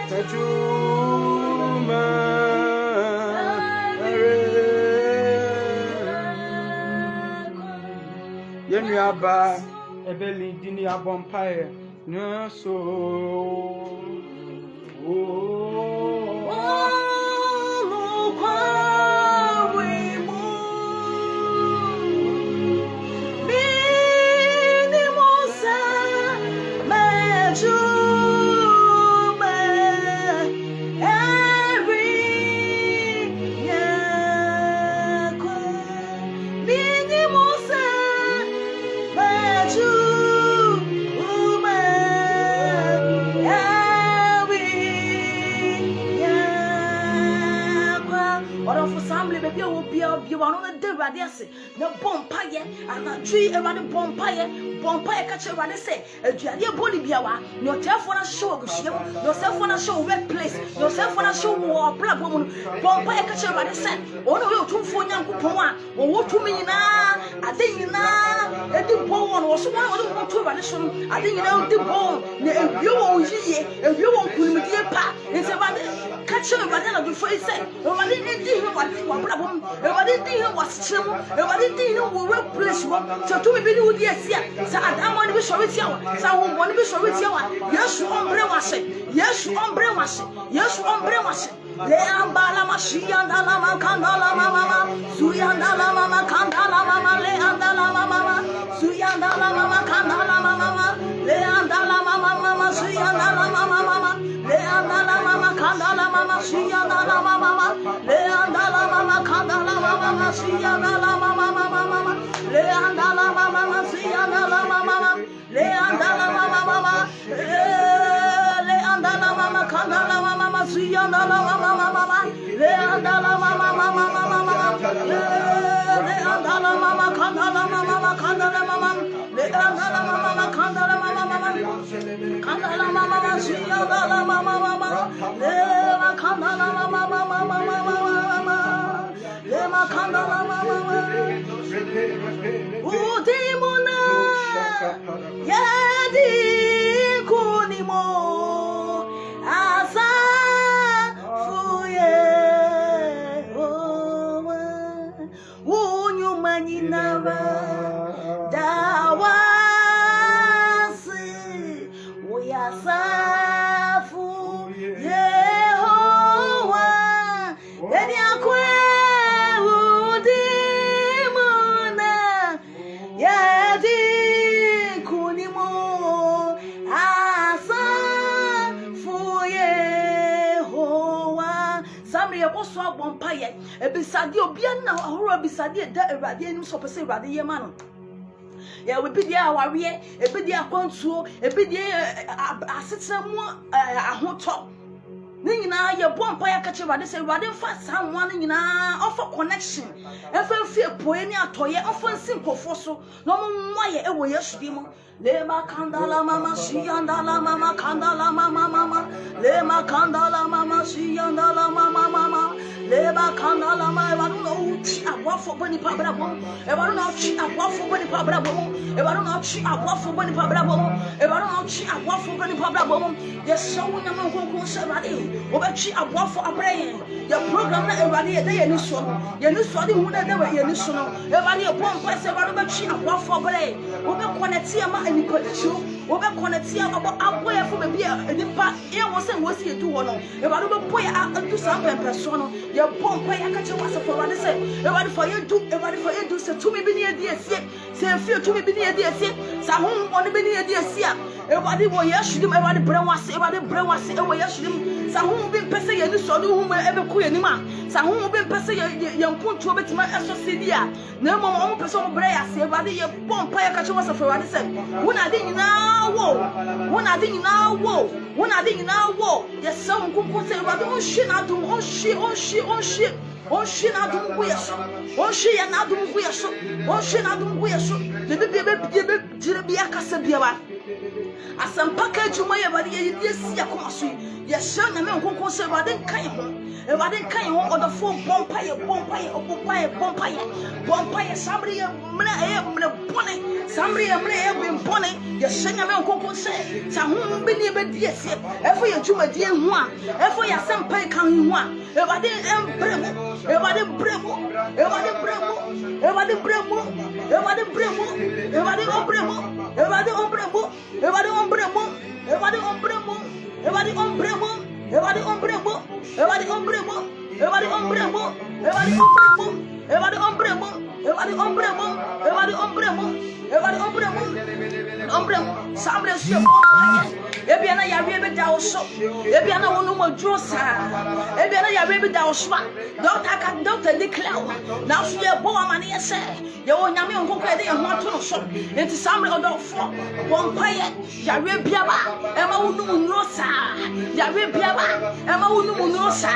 Tajuma nuaba ebeli dini abompae no so you are on the radiasi, no bompaye, and a tree around the bompaye catch a radi say, a Jadia Bolibiawa, no telephone show, no cell phone show workplace, no cell phone show war, black woman, bompaye catch a radi say, oh no, 2 for young Puma, or what to me now, I think now, and the bone was one of the 2 radiation, I think you know the bone, if you won't see, if you won't put me dear pa, it's about catch a radi before he said, oh, I didn't think what problem, I didn't think it was chill, I didn't think it was workplace, so to be with the Asia, so I don't want to be sure with you, so I want to be sure with you. Yes, ombre was it, yes, ombre was it, yes, ombre was it. Leambala Mashianda Lama Kandala Mama, Suyanda Lama Kandala Mama, Leanda Lama Mama, Suyanda Lama Kandala Mama, Leanda Lama Mama, Suyanda Lama Mama, Leanda Lama Kandala Mama, Suyanda Lama Mama, Leanda Lama Kandala Mama, Suyanda Lama Mama, Leanda Lama Mama, Suyanda Lama Mama, Leanda Lama Mama, Leanda Lama Kandala Mama, Suyanda Lama Mama, Leanda Lama Mama, Leanda Lama Kandala Mama, Kandala Mama, Leanda Lama Kandala Mama, Kandala Mama, Suyanda Lama Mama, Lema Kandala Mama, Lema Kandala Mama, Udimuna, Yadi Kunimo, Asa Fuye, Wunyu Maninava, Dawasi, Uyasa Fuye, Yadiakwe, Udimuna, Yadi Kunimo, Asa Fuye Hoa. Samri also bompaye, a beside your piano, or beside the radiant so per se radiant man. Yeah, we be there, warrior, a bit there, consul, a bit there, I sit somewhere, a hot top. Nina, your bompire catcher, but they say, rather fast someone in offer connection. If I feel poenia toy, often simple fossil, no more away yesterday. Lema Kandala Mama, she andala Mama, Kandala Mama, Lema Kandala Mama, she andala Mama, Lema Kandala Mama, I don't know, I walk for Bunny Pabrabo, if I don't know, I walk for Bunny Pabrabo, if I don't know, I walk for Bunny Pabrabo, if I don't know, I walk for Bunny Pabrabo, yes, so when I'm going to say, Obachi, I walk for a brain, your program, everybody a day and this one, you knew something who never hear this one, everybody upon place, everybody, I walk for a brain, Oba Quanatia and the Podichu, Oba Quanatia about our way from a beer, and the back, it wasn't what you do one. If I don't boy, I do something personal, your bomb pay, I catch you once for what I say, everybody for you do, everybody for you do, so to me be near the say a few to me be near the so whom want to be near the everybody will yes, everybody brown was, everybody brown was, everybody yes, so whom be person, you saw whom ever quit any man, so whom be person, young put to it, my associate, no more person, Brea, say, everybody, your bomb pay, I catch you once for what I said, when I didn't now, when I didn't now, when I didn't now, yes, some could say, oh shit, I do, oh shit, oh shit, oh shit. Oh, she not do weird. Oh, she not do weird. Oh, she not do weird. The baby, Casabiaba. As some package you may have yes, yes, son, and then go say, I didn't kind home. If I didn't kind home on the phone, bompire, somebody, bonnet, somebody, bonnet, yes, son, and go say, some be near bed, yes, every Juma dear one, every some pay coming one. If I didn't bremo, if I didn't bremo, if I didn't bremo, if I didn't bremo, if Everybody bremo. Everybody on bremo. Everybody on bremo. Everybody on bremo. Everybody on bremo. Everybody on bremo. Everybody on bremo. Everybody on bremo. Everybody on bremo. Everybody on bremo. Everybody on bremo. Everybody on bremo. Everybody on bremo. Everybody on bremo. On bremo. Samble se mo. Ebiana ya rebe da oso. Ebiana wonu mo duro sa. Ebiana ya rebe da oso. Doctor declare. Now so ye bo amane ye say. Ye wo nyame nkoko e de ye ho ato no so. Enti samble odofo. Won paye ya rebe biaba. E ma wonu mo nuro sa. Ya rebe biaba. E ma wonu mo nuro sa.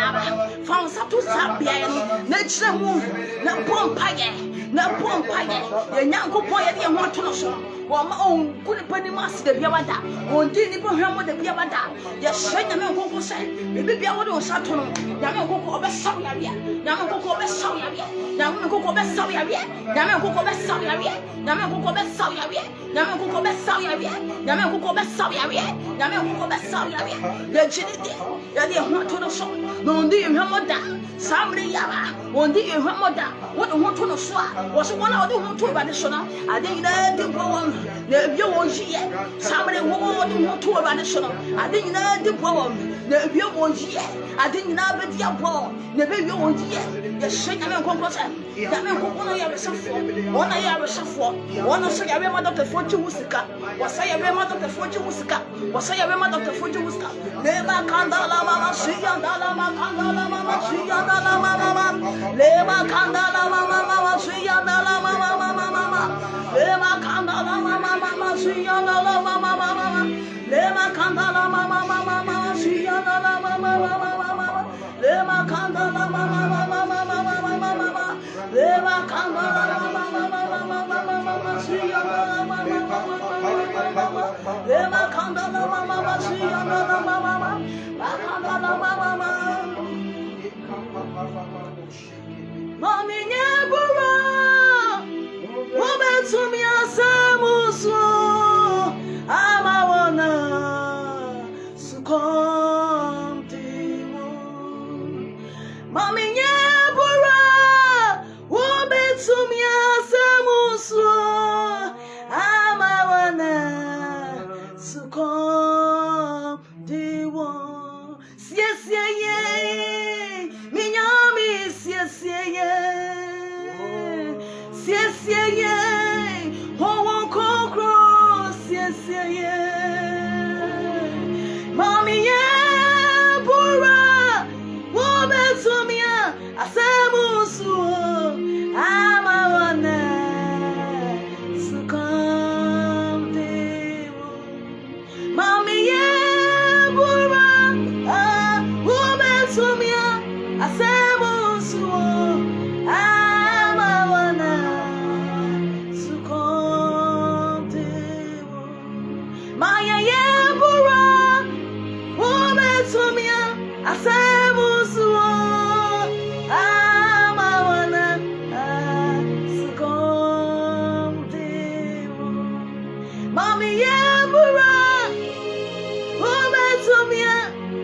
Fa sa to sa bia no. Na kire mu na bom paye. Na bom paye. Ye nyankopon ye de ye ho ato no so. Wama on kuni pani mas de biawada on di ni program de biawada ya shenya me nkoko sai be biawada o sato no ya me nkoko obe saw ya bia ya me nkoko obe saw ya bia ya me nkoko obe saw ya bia ya me nkoko obe saw ya bia ya me nkoko obe saw ya bia ya me nkoko obe saw ya bia ya me nkoko obe saw ya bia ya me nkoko obe saw ya bia ya jini de ya de ho to no so no ndi hwemoda samre ya ba on di hwemoda wo de ho to no so a wo so wona wo de ho to ba de so na ade ina de bo na ebie won hie samre wo de ho to ba de so no ade nyina de bo na ebie won hie ade nyina be dia bo na be wie won hie ye hye na me nkonko sa ya me nkonko no ya resafo wona ya resafo wona so ya be ma doctor fo chi wusika wasa ya be ma doctor fo chi wusika wasa ya be ma doctor fo chi wusika le ba kandala mama siya dala ma kandala mama siya dala mama le ba kandala mama siya dala mama le ma kandala mama siya dala mama le ma kandala mama siya dala mama le ma kandala mama le ma kandala mama siya dala mama le ma kandala mama siya dala mama kandala mama Mami nyebura Obetum ya samuso Amawana Sukontiwo Mami nyebura Obetum ya samuso Amawana Sukontiwo Siesiye Minyami siesiye Siesiye Ho kokro siesiye Mami ye bura Wo betumia asemusu Amawana Sukontiwo Mami ye bura Wo betumia asemusu Amawana Sukontiwo Maya ye bura Wobetumia asemusu Amawana Sukontiwo Mami ye bura Wobetumia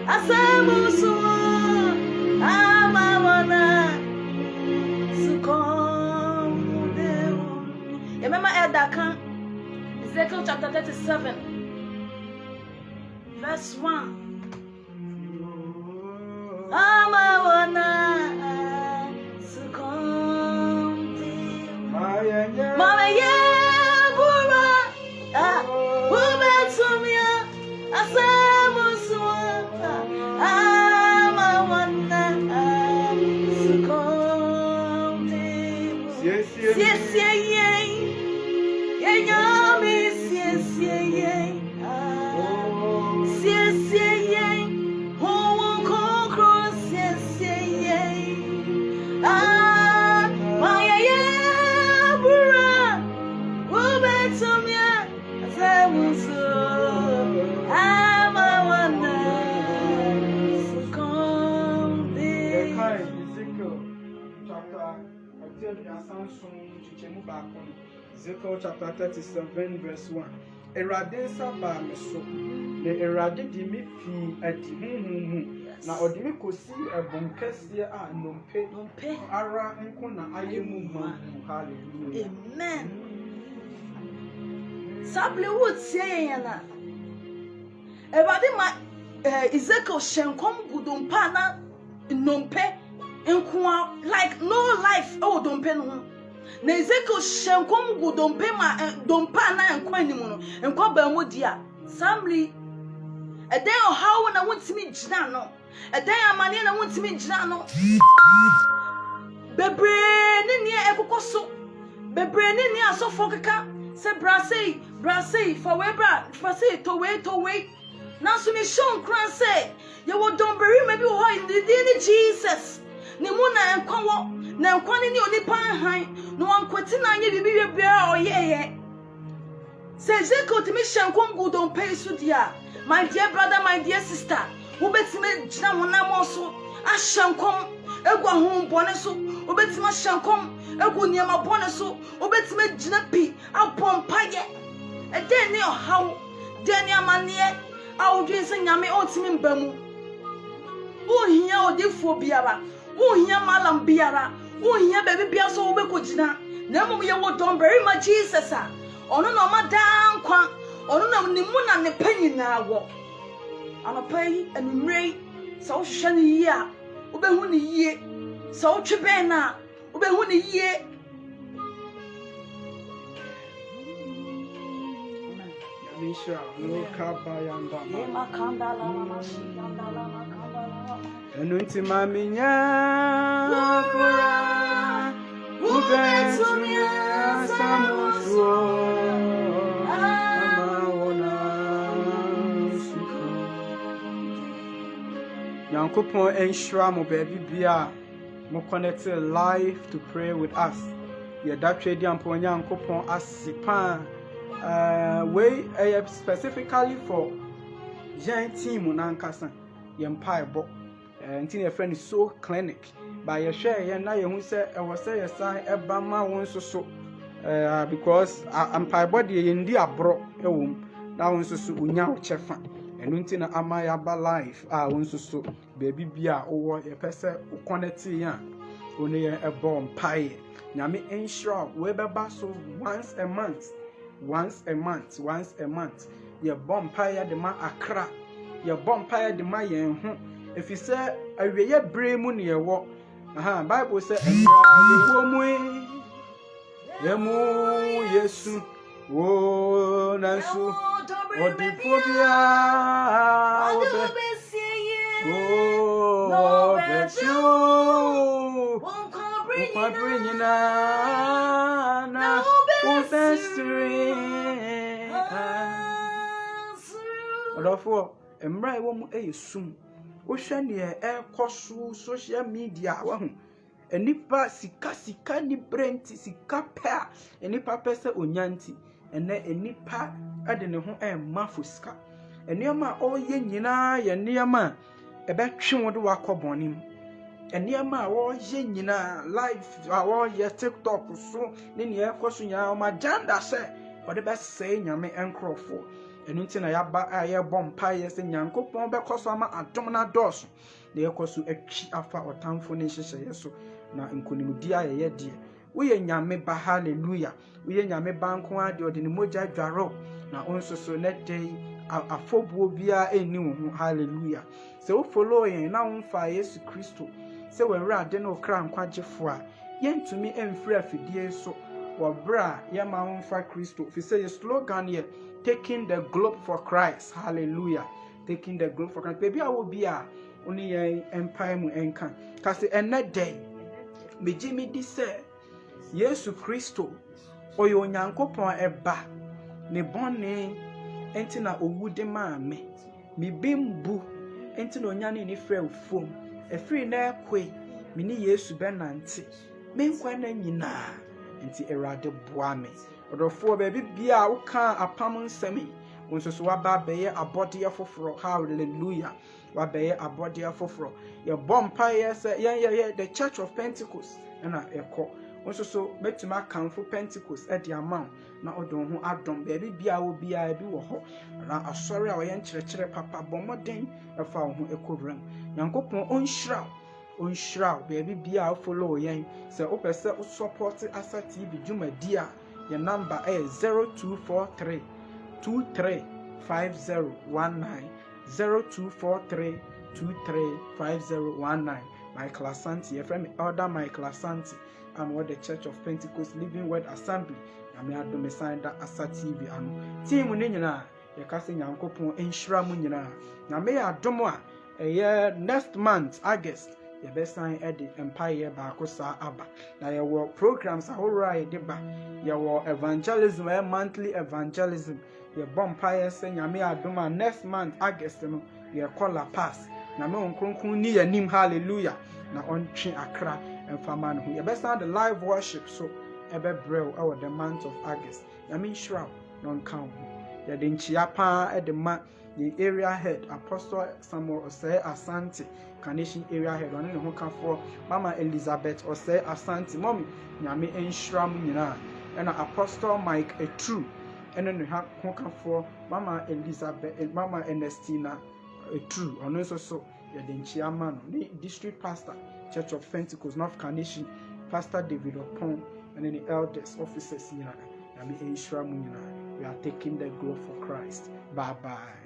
asemusu Amawana Sukontiwo Remember Eldakan Ezekiel chapter 37 verse 1 Amawana Sukontiwo Mama ye bura Wobetumia asemusu Amawana Sukontiwo Siesiye Yenyami siesiye Siesiye Ho kokro siesiye Maya ye bura Wobetumia asemusu Amawana Sukontiwo Ezekiel chapter 37 verse 1. Erade saba me so na erade di me fi adi huhuhu na odi me kosi ebonkese a nompe ara nko na ayemu ma. Hallelujah. Amen. Sable would say yana. Everybody my Ezekiel shenkom gudumpa na nompe nkwa like no life dompe no. Na Ezekiel shenkom gudumpe ma dompa na nkwa ni mu no. Nkwa ba mu dia. Samli eden ohawo na wontimi gina no. Eden amane na wontimi gina no. Bebre ni ekokoso. Bebre ni asofo keka. Se brasei for we bra say to wait now so me show kran say you will don't bury maybe ho in the name of Jesus ni mu na nkwa ni onipa han no ankwati na anye bibi bia oyeye say Ezekiel to me shankom go don pay so dia my dear brother my dear sister wo betime gina wona mo so ashankom egwa ho mbone so wo betime shankom egu niema bone so obetime gina pi abompaye eden ne ohaw den amane awdwen se nyame otime mbamu ohia odifo biara ohia malam biara ohia bebi bia so obekogina na mum ye wo don very much Jesus a ono no madan kwa ono na nimu na ne panyina wo anapai anumrei so hwehwe ne yie a obehu ne yie so twebe na obehu ne yie. Misha no kabayanda Makandala mashindala makandala enunti maminya pura ubetumia samuswo amawona suko Yankopon enhira mo baby bia mo connected live to pray with us. Ye that trade ampo Yankopon asipa we specifically for giant team nankasa ye mpa ebo nti ne friend so clinic by ye share ye na ye hu se e wo se ye san eba ma won so because mpa ebo de ye ndi abro ewom na won so unya wo chefa enu nti na ama ya ba life won so baby bia wo ye pese connect ya one ye ebo mpa ye nyame ensure we beba so once a month ye bompire de ma akra ye bompire de ma yen ho efi se awiye bre mu ne ye wo Bible say emra ye wo mu ye mu Yesu wo nansu odipobia obe o betu won bring na Odofo emra ewo mu eyesum wo hwe ne ekoso social media wa hu enipa sika ni brenti sika pa enipa pese onyanti ene enipa ade ne ho mafo sika eniama oye nyina ye niama ebetwe wo de wakobɔnem eniama wo ye nyina live wo ye TikTok so ne ne ekoso nya o ma janda se wo de be say nyame enkrofo enu nti na yaba aye bompa ye se Nyankopɔn be koso ama adom na dos na yekoso atwi afa otamfo ne hyehye yeso na nkonimdi aye de wo ye nyame ba hallelujah wo ye nyame ba nko ade ode ne moja dwaro na onsoso ne dey afobuo bia eni wo ho hallelujah se wo follow yen na wo fa Yesu Kristo se we wrade no kra nkwagefo a yentumi emfira fidie so wo bra ye ma wo fa Kristo fi say slogan ye taking the globe for Christ hallelujah taking the globe for Christ baby awo bia oni yen empire mu enka kasi enne day mejimi di se Yesu Kristo oyo Onyankopɔn eba ne bone enti na owude ma me bimbu enti na onyane ni frɛ ofom efiri na ekwe me ni Yesu benante me nkwa na nyina enti Erade boa me odofo ba bia wo ka apam nsɛm wonsoso waba bɛyɛ abɔde afoforo hallelujah wabɛyɛ abɔde afoforo ye bompa ye sɛ ye the Church of Pentecost na ekɔ also so betuma kanfo Pentecost e de amount na odon ho adom ba bia wo bia bi wo ho na asori a oye nkyerɛkyerɛ papa bomoden e fa wo ho ekowram Nyankopɔn onhyira ba bia follow yen se opese o support Asa TV dwumadi a your number is 0243 235019 0243 235019 Michael Asante, your friend Elder Michael Asante. I'm with the Church of Pentecost Living Word Assembly. I'm here to sign that Asa TV and team Munina, your cousin Yankopon in Shramunina. Now, may I domoa a year next month, August. Your best sign at the Empire Bakosa Abba. Now, your work programs are all right, deba. Your evangelism, monthly evangelism. Your bonfire saying, I may I doma next month, August, your color pass. Na me onkronkron ni yanim hallelujah na ontwe akra emfama no ho ye best the live worship so ebe brew over the month of August na me nhyira no nka ho ye de nchia pa e de ma the area head Apostle Samuel Osei Asante Carnation area head one ne ho kafo Mama Elizabeth Osei Asante mommy nyame enhyira mu nyina na Apostle Mike Etru ene ne ho kafo Mama Elizabeth Mama Ernestina true or no so the chairman the district pastor Church of Pentecost North Carnation Pastor David Opon and then the elders officers we are taking the glory for Christ. Bye bye.